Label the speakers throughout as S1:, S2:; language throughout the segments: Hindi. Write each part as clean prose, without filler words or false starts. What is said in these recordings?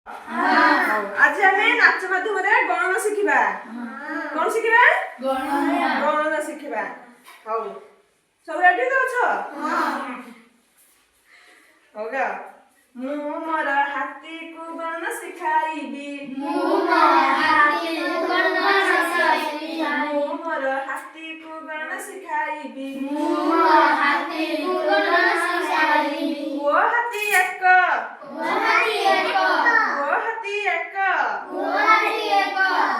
S1: आज आम नाच माध्यम गणना शिखा कौन शिखा गणना शिखा हौ सब रेडी तो अछ होगा मु मोर हाथी को गणना सिखाइबी मु मोर हाथी को गणना सिखाइबी वो हाथी एक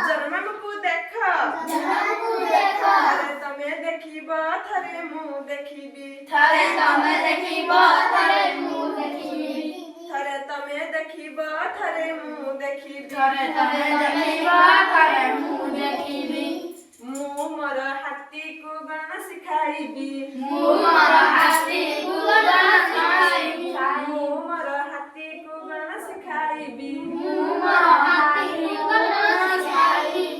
S1: जन्मा को देख थारे तमे देखिब थारे मु देखिबी थारे तमे देखिब थारे मु देखिबी मु मोर हाथी को गणना सिखाइबी मु मोर हाथी को गणना सिखाइबी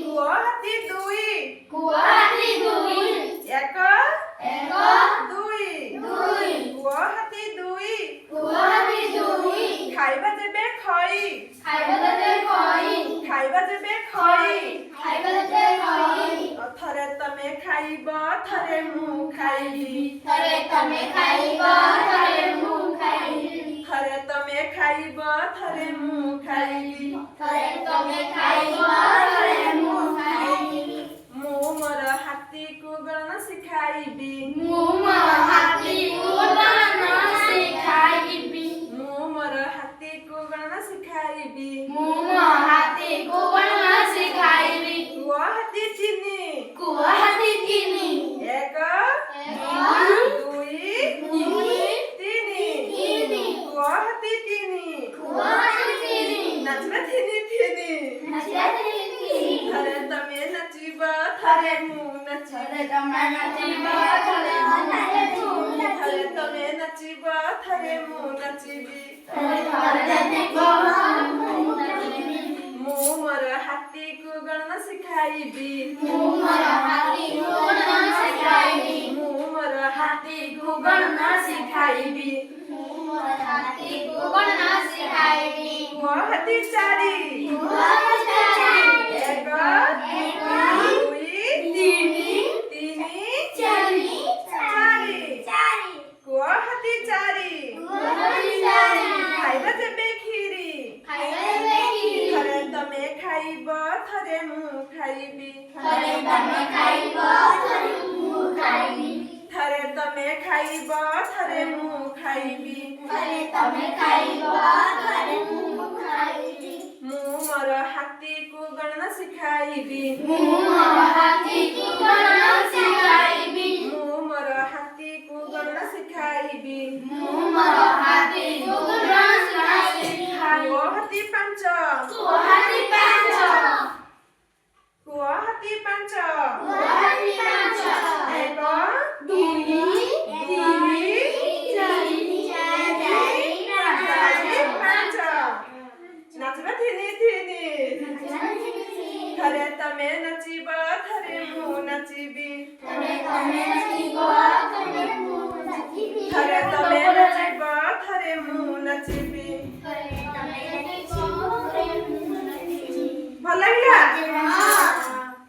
S1: वो हाथी दुई एक दुई वो हाथी दुई खाइबा जेबे खई थरे तमे खाइब थरे मु खाइबी थरे तमे खाइब थरे मु खाइबी मु मोर हाथी को गणना सिखाइबी मु मोर हाथी को गणना सिखाइबी वो हाथी चीनी एक दुई तीनी वो हाथी तीनी नाचबे थीनी थरे तमे नचिब थरे मु नचिबी थरे तमे नचिब थरे मु नचिबी मु मोर हाथी को गणना सिखाइबी मु मोर हाथी को गणना सिखाइबी वो हाथी चारी एक दुई तीनी चारी वो हाथी चारी खाइबा जेबे खीरी थरे तमे खाइब थरे मु खाइबी थरे तमे खाइब थरे मु खाइबी मु मोर हाथी को गणना सिखाइबी मु मोर हाथी को गणना सिखाइबी वो हाथी पांच एक दुई पांच नाचबे थीनी थरे तमे नचिब थरे मु नचिबी थरे तमे नचिब थरे मु नचिबी भल लगिला।